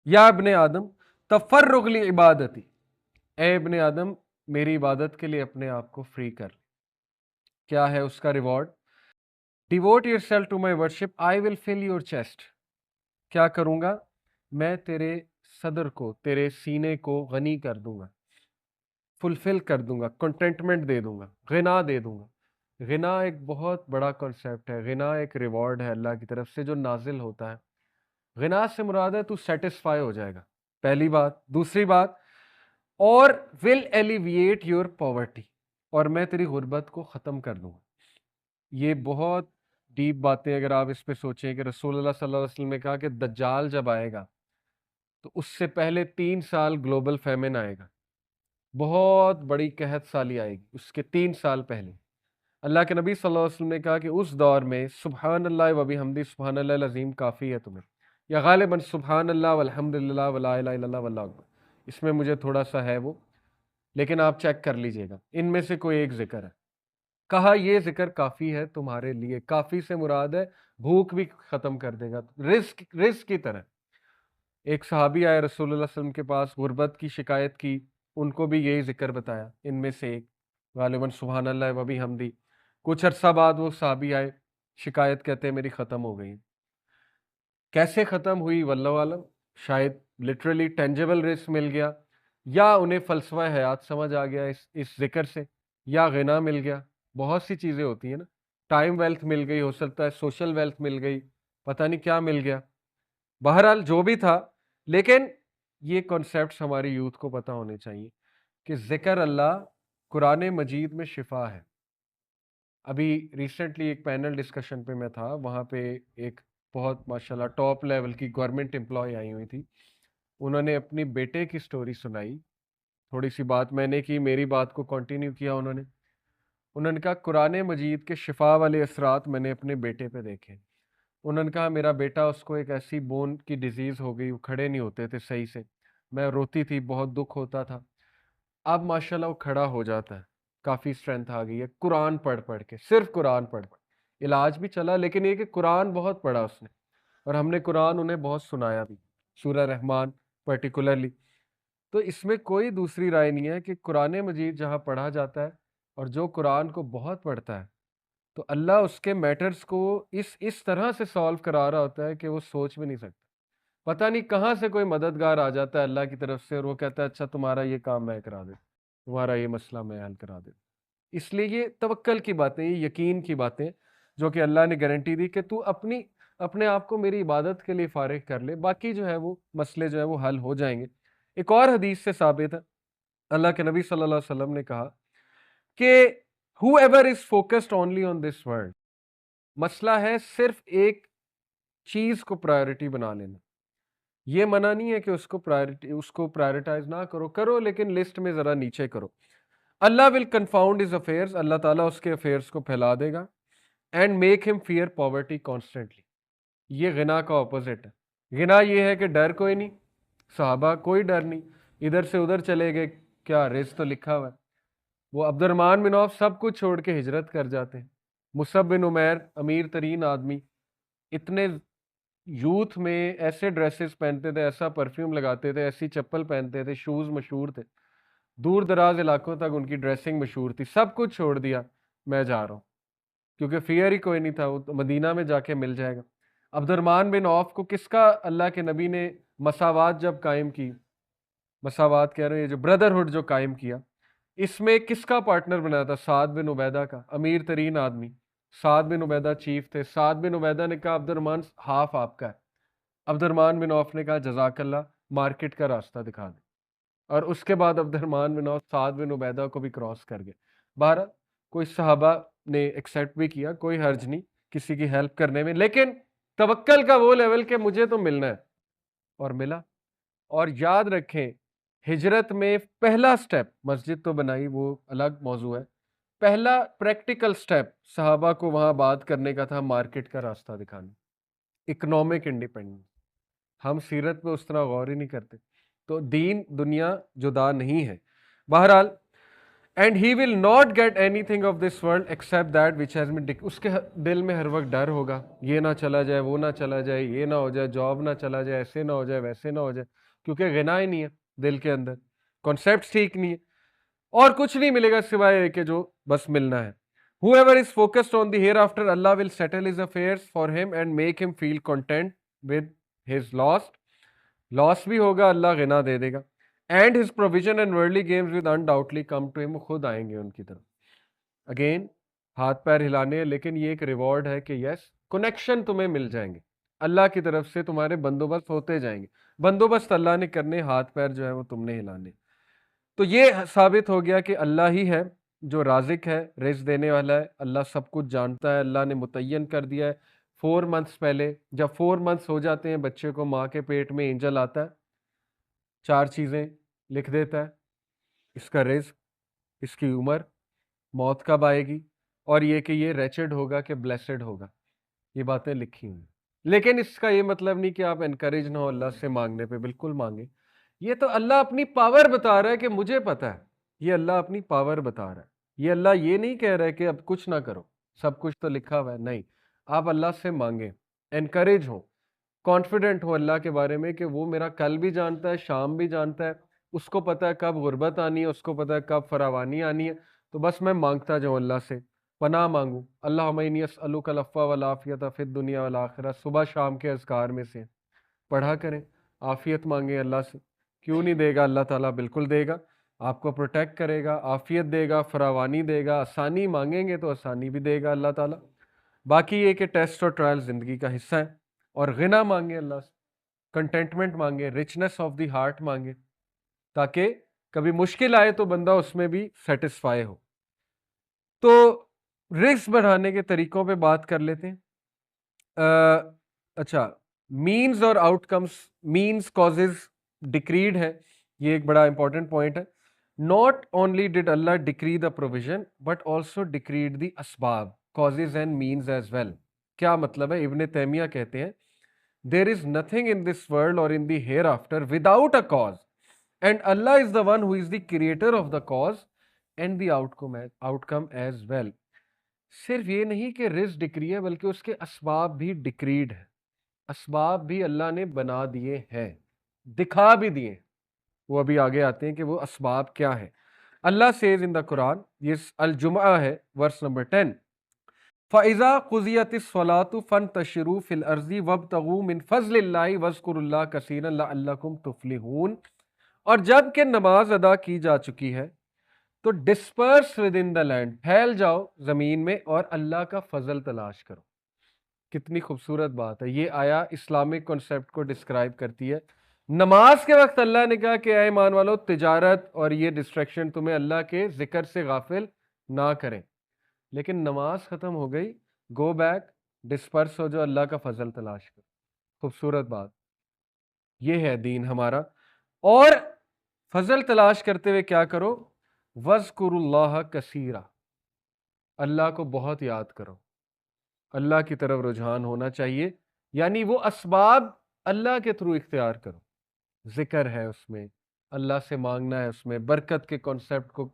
یا ابن آدم تفرغ لی عبادتی، اے ابن آدم میری عبادت کے لیے اپنے آپ کو فری کر لے۔ کیا ہے اس کا reward? Devote yourself to my worship I will fill your chest. کیا کروں گا؟ میں تیرے صدر کو، تیرے سینے کو غنی کر دوں گا، فلفل کر دوں گا، کنٹینٹمنٹ دے دوں گا، غنا دے دوں گا۔ غنا ایک بہت بڑا کنسیپٹ ہے، غنا ایک ریوارڈ ہے اللہ کی طرف سے جو نازل ہوتا ہے۔ غنا سے مراد ہے تو سیٹسفائی ہو جائے گا، پہلی بات۔ دوسری بات، اور ول ایلیویٹ یور پاورٹی، اور میں تیری غربت کو ختم کر دوں گا۔ یہ بہت ڈیپ باتیں اگر آپ اس پہ سوچیں کہ رسول اللہ صلی اللہ علیہ وسلم نے کہا کہ دجال جب آئے گا تو اس سے پہلے 3 سال گلوبل فیمن آئے گا، بہت بڑی قحط سالی آئے گی اس کے 3 سال پہلے۔ اللہ کے نبی صلی اللہ علیہ وسلم نے کہا کہ اس دور میں سبحان اللہ و بحمدہ سبحان اللہ العظیم کافی ہے تمہیں، یا غالباً سبحان اللہ والحمد للہ ولا الہ الا اللہ واللہ اکبر، اس میں مجھے تھوڑا سا ہے وہ، لیکن آپ چیک کر لیجئے گا، ان میں سے کوئی ایک ذکر ہے۔ کہا یہ ذکر کافی ہے تمہارے لیے، کافی سے مراد ہے بھوک بھی ختم کر دے گا، رزق کی طرح۔ ایک صحابی آئے رسول اللہ صلی اللہ علیہ وسلم کے پاس، غربت کی شکایت کی، ان کو بھی یہی ذکر بتایا، ان میں سے ایک غالباً سبحان اللہ و بحمدہ۔ کچھ عرصہ بعد وہ صحابی آئے، شکایت کہتے ہیں میری ختم ہو گئی۔ کیسے ختم ہوئی واللہ عالم، شاید لٹرلی ٹینجیبل رزق مل گیا، یا انہیں فلسفہ حیات سمجھ آ گیا اس ذکر سے، یا غنا مل گیا۔ بہت سی چیزیں ہوتی ہیں نا، ٹائم ویلتھ مل گئی، ہو سکتا ہے سوشل ویلتھ مل گئی، پتہ نہیں کیا مل گیا۔ بہرحال جو بھی تھا، لیکن یہ کنسیپٹس ہماری یوتھ کو پتہ ہونے چاہیے کہ ذکر اللہ قرآن مجید میں شفا ہے۔ ابھی ریسنٹلی ایک پینل ڈسکشن پہ میں تھا، وہاں پہ ایک بہت ماشاءاللہ ٹاپ لیول کی گورنمنٹ امپلائی آئی ہوئی تھی، انہوں نے اپنی بیٹے کی سٹوری سنائی، تھوڑی سی بات میں نے کی، میری بات کو کنٹینیو کیا انہوں نے کہا قرآن مجید کے شفا والے اثرات میں نے اپنے بیٹے پہ دیکھے۔ انہوں نے کہا میرا بیٹا، اس کو ایک ایسی بون کی ڈیزیز ہو گئی، وہ کھڑے نہیں ہوتے تھے صحیح سے، میں روتی تھی، بہت دکھ ہوتا تھا، اب ماشاءاللہ وہ کھڑا ہو جاتا ہے، کافی اسٹرینتھ آ گئی ہے، قرآن پڑھ پڑھ کے، صرف قرآن پڑھ پڑھ، علاج بھی چلا، لیکن یہ کہ قرآن بہت پڑھا اس نے، اور ہم نے قرآن انہیں بہت سنایا بھی، سورہ رحمان پرٹیکولرلی۔ تو اس میں کوئی دوسری رائے نہیں ہے کہ قرآن مجید جہاں پڑھا جاتا ہے، اور جو قرآن کو بہت پڑھتا ہے، تو اللہ اس کے میٹرز کو اس طرح سے سالو کرا رہا ہوتا ہے کہ وہ سوچ بھی نہیں سکتا۔ پتہ نہیں کہاں سے کوئی مددگار آ جاتا ہے اللہ کی طرف سے، اور وہ کہتا ہے اچھا تمہارا یہ کام میں کرا دے، تمہارا یہ مسئلہ میں حل کرا دے۔ اس لیے یہ توکل کی باتیں، یہ یقین کی باتیں جو کہ اللہ نے گارنٹی دی کہ تو اپنے آپ کو میری عبادت کے لیے فارغ کر لے، باقی جو ہے وہ مسئلے جو ہے وہ حل ہو جائیں گے۔ ایک اور حدیث سے ثابت ہے، اللہ کے نبی صلی اللہ علیہ وسلم نے کہا کہ whoever is focused only on this world، مسئلہ ہے صرف ایک چیز کو پرائیورٹی بنا لینا۔ یہ منع نہیں ہے کہ اس کو پرائیورٹائز نہ کرو لیکن لسٹ میں ذرا نیچے کرو۔ Allah will confound his affairs، Allah تعالیٰ اس کے افیئرس کو پھیلا دے گا، and make him fear poverty constantly۔ یہ غنا کا اپوزٹ ہے۔ غنا یہ ہے کہ ڈر کوئی نہیں، صحابہ کوئی ڈر نہیں، ادھر سے ادھر چلے گئے، کیا رزق تو لکھا ہوا ہے۔ وہ عبد الرحمن بن عوف سب کچھ چھوڑ کے ہجرت کر جاتے ہیں، مصعب بن عمیر امیر ترین آدمی، اتنے یوتھ میں ایسے ڈریسز پہنتے تھے، ایسا پرفیوم لگاتے تھے، ایسی چپل پہنتے تھے، شوز مشہور تھے، دور دراز علاقوں تک ان کی ڈریسنگ مشہور تھی، سب کچھ چھوڑ دیا، میں جا رہا ہوں، کیونکہ فیئر ہی کوئی نہیں تھا، وہ تو مدینہ میں جا کے مل جائے گا۔ عبد الرحمن بن عوف کو کس کا اللہ کے نبی نے مساوات جب قائم کی، مساوات کہہ رہے ہیں، یہ جو بردرہڈ جو قائم کیا، اس میں کس کا پارٹنر بنایا تھا؟ سعد بن عبیدہ کا، امیر ترین آدمی، سعد بن عبیدہ چیف تھے۔ سعد بن عبیدہ نے کہا عبد الرحمن ہاف آپ کا ہے، عبد الرحمن بن عوف نے کہا جزاک اللہ، مارکیٹ کا راستہ دکھا دیں، اور اس کے بعد عبد الرحمن بن عوف سعد بن عبیدہ کو بھی کراس کر گئے۔ بہرحال کوئی صحابہ نے ایکسیپٹ بھی کیا، کوئی حرج نہیں کسی کی ہیلپ کرنے میں، لیکن توکل کا وہ لیول کہ مجھے تو ملنا ہے، اور ملا۔ اور یاد رکھیں، ہجرت میں پہلا سٹیپ، مسجد تو بنائی وہ الگ موضوع ہے، پہلا پریکٹیکل سٹیپ صحابہ کو وہاں بات کرنے کا تھا مارکیٹ کا راستہ دکھانا، اکنامک انڈیپینڈنس۔ ہم سیرت پہ اس طرح غور ہی نہیں کرتے، تو دین دنیا جدا نہیں ہے۔ بہرحال and he will not get anything of this world except that which has been اس کے دل میں ہر وقت ڈر ہوگا، یہ نہ چلا جائے، وہ نہ چلا جائے، یہ نہ ہو جائے، جاب نہ چلا جائے، ایسے نہ ہو جائے، ویسے نہ ہو جائے، کیونکہ غنا ہی نہیں ہے دل کے اندر، کانسیپٹس ٹھیک نہیں ہے، اور کچھ نہیں ملے گا سوائے کہ جو بس ملنا ہے. Whoever is focused on the hereafter, Allah will settle his affairs for him and make him feel content with his loss. Loss بھی ہوگا، اللہ غنا دے دے گا. And his provision and worldly games will undoubtedly come to him. خود آئیں گے ان کی طرف. Again, ہاتھ پیر ہلانے ہیں، لیکن یہ ایک ریوارڈ ہے کہ یس کنیکشن تمہیں مل جائیں گے، اللہ کی طرف سے تمہارے بندوبست ہوتے جائیں گے. بندوبست اللہ نے کرنے، ہاتھ پیر جو ہے وہ تم نے ہلانے. تو یہ ثابت ہو گیا کہ اللہ ہی ہے جو رازق ہے، رزق دینے والا ہے، اللہ سب کچھ جانتا ہے. اللہ نے متعین کر دیا ہے 4 months پہلے، جب 4 months ہو جاتے ہیں بچے کو ماں کے پیٹ میں اینجل آتا ہے، 4 چیزیں لکھ دیتا ہے، اس کا رزق، اس کی عمر، موت کب آئے گی، اور یہ کہ یہ ریچڈ ہوگا کہ بلیسڈ ہوگا. یہ باتیں لکھی ہوئی. لیکن اس کا یہ مطلب نہیں کہ آپ انکریج نہ ہو اللہ سے مانگنے پہ، بالکل مانگیں. یہ تو اللہ اپنی پاور بتا رہا ہے کہ مجھے پتا ہے، یہ اللہ اپنی پاور بتا رہا ہے. یہ اللہ یہ نہیں کہہ رہا ہے کہ اب کچھ نہ کرو، سب کچھ تو لکھا ہوا ہے. نہیں، آپ اللہ سے مانگیں، انکریج ہو، کانفیڈنٹ ہو اللہ کے بارے میں کہ وہ میرا کل بھی جانتا ہے، شام بھی جانتا ہے، اس کو پتا ہے کب غربت آنی ہے، اس کو پتا ہے کب فراوانی آنی ہے. تو بس میں مانگتا جاؤں اللہ سے، پناہ مانگوں. اللہم انی اسألک العفو والعافیۃ فی الدنیا والآخرہ، صبح شام کے اذکار میں سے پڑھا کریں. عافیت مانگیں اللہ سے. کیوں نہیں دے گا اللہ تعالیٰ؟ بالکل دے گا. آپ کو پروٹیکٹ کرے گا، عافیت دے گا، فراوانی دے گا. آسانی مانگیں گے تو آسانی بھی دے گا اللہ تعالیٰ. باقی یہ کہ ٹیسٹ اور ٹرائل زندگی کا حصہ ہے. اور غنا مانگیں اللہ سے، کنٹینٹمنٹ مانگیں، ریچنس آف دی ہارٹ مانگیں، تاکہ کبھی مشکل آئے تو بندہ اس میں بھی سیٹسفائی ہو. تو رزق بڑھانے کے طریقوں پہ بات کر لیتے ہیں. اچھا، مینز اور outcomes, means causes decreed ہے، یہ ایک بڑا امپورٹنٹ پوائنٹ ہے. Not only did Allah decree the provision but also decreed the اسباب، causes and means as well. کیا مطلب ہے؟ ابن تیمیہ کہتے ہیں دیر is nothing in this world اور in the hereafter without a cause, and Allah is the one who is the creator of the cause and the outcome as well. صرف یہ نہیں کہ رزق ڈکری ہے، بلکہ اس کے اسباب بھی ڈکریڈ ہے. اسباب بھی اللہ نے بنا دیے ہیں، دکھا بھی دیے. وہ ابھی آگے آتے ہیں کہ وہ اسباب کیا ہے. اللہ سیز ان دا قرآن، یہ الجمعہ ہے، ورس نمبر 10، فَإِذَا قُضِيَتِ الصَّلَاةُ فَانتَشِرُوا فِي الْأَرْضِ وَابْتَغُوا مِنْ فَضْلِ اللَّهِ وَاذْكُرُوا اللَّهَ كَثِيرًا لَعَلَّكُمْ تُفْلِحُونَ. اور جب کہ نماز ادا کی جا چکی ہے تو disperse within the land, پھیل جاؤ زمین میں اور اللہ کا فضل تلاش کرو. کتنی خوبصورت بات ہے. یہ آیا اسلامک کنسیپٹ کو ڈسکرائب کرتی ہے. نماز کے وقت اللہ نے کہا کہ اے ایمان والو، تجارت اور یہ ڈسٹریکشن تمہیں اللہ کے ذکر سے غافل نہ کریں. لیکن نماز ختم ہو گئی، گو بیک، ڈسپرس ہو جو اللہ کا فضل تلاش کرو. خوبصورت بات. یہ ہے دین ہمارا. اور فضل تلاش کرتے ہوئے کیا کرو؟ وَاذْكُرُوا اللَّهَ كَثِيرًا، اللہ کو بہت یاد کرو. اللہ کی طرف رجحان ہونا چاہیے، یعنی وہ اسباب اللہ کے تھرو اختیار کرو. ذکر ہے اس میں، اللہ سے مانگنا ہے، اس میں برکت کے کانسیپٹ کو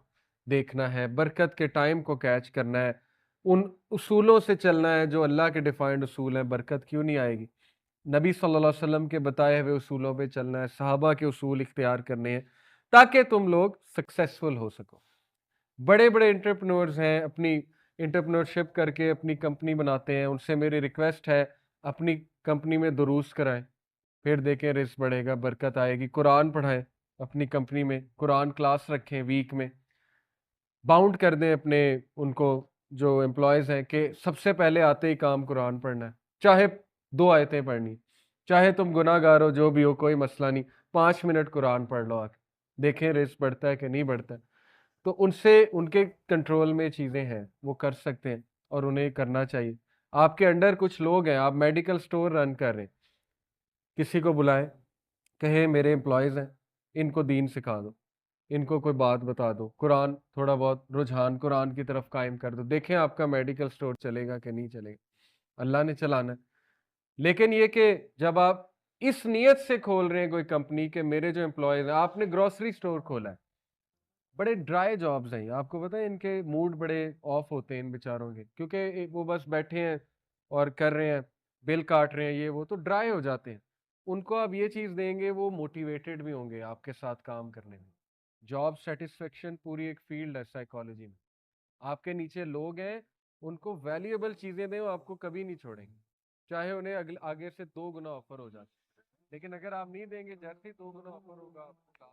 دیکھنا ہے، برکت کے ٹائم کو کیچ کرنا ہے، ان اصولوں سے چلنا ہے جو اللہ کے ڈیفائنڈ اصول ہیں. برکت کیوں نہیں آئے گی؟ نبی صلی اللہ علیہ وسلم کے بتائے ہوئے اصولوں پہ چلنا ہے، صحابہ کے اصول اختیار کرنے ہیں تاکہ تم لوگ سکسیسفل ہو سکو. بڑے بڑے انٹرپرنورز ہیں، اپنی انٹرپرنورشپ کر کے اپنی کمپنی بناتے ہیں. ان سے میری ریکویسٹ ہے اپنی کمپنی میں دروس کرائیں، پھر دیکھیں رزق بڑھے گا، برکت آئے گی. قرآن پڑھائیں اپنی کمپنی میں، قرآن کلاس رکھیں ویک میں. باؤنڈ کر دیں اپنے ان کو جو امپلائیز ہیں کہ سب سے پہلے آتے ہی کام قرآن پڑھنا ہے، چاہے 2 آیتیں پڑھنی، چاہے تم گناہ گار ہو، جو بھی ہو، کوئی مسئلہ نہیں، 5 منٹ قرآن پڑھ لو، آ کے دیکھیں رزق بڑھتا ہے کہ نہیں بڑھتا ہے. تو ان سے، ان کے کنٹرول میں چیزیں ہیں، وہ کر سکتے ہیں اور انہیں کرنا چاہیے. آپ کے انڈر کچھ لوگ ہیں، آپ میڈیکل سٹور رن کر رہے ہیں، کسی کو بلائیں، کہیں میرے امپلائیز ہیں، ان کو دین سکھا دو، ان کو کوئی بات بتا دو، قرآن تھوڑا بہت رجحان قرآن کی طرف قائم کر دو، دیکھیں آپ کا میڈیکل سٹور چلے گا کہ نہیں چلے گا. اللہ نے چلانا ہے. لیکن یہ کہ جب آپ اس نیت سے کھول رہے ہیں کوئی کمپنی کہ میرے جو امپلائیز ہیں، آپ نے گروسری سٹور کھولا ہے، بڑے ڈرائی جابز ہیں، آپ کو پتہ ہے ان کے موڈ بڑے آف ہوتے ہیں ان بیچاروں کے، کیونکہ وہ بس بیٹھے ہیں اور کر رہے ہیں، بل کاٹ رہے ہیں، یہ وہ تو ڈرائی ہو جاتے ہیں. ان کو آپ یہ چیز دیں گے وہ موٹیویٹڈ بھی ہوں گے آپ کے ساتھ کام کرنے میں. جاب سیٹسفیکشن پوری ایک فیلڈ ہے سائیکالوجی میں. آپ کے نیچے لوگ ہیں، ان کو ویلیوبل چیزیں دیں، وہ آپ کو کبھی نہیں چھوڑیں گے، چاہے انہیں آگے سے 2 گنا آفر ہو جاتے. لیکن اگر آپ نہیں دیں گے، جیسے ہی 2 گنا آفر ہوگا آپ کو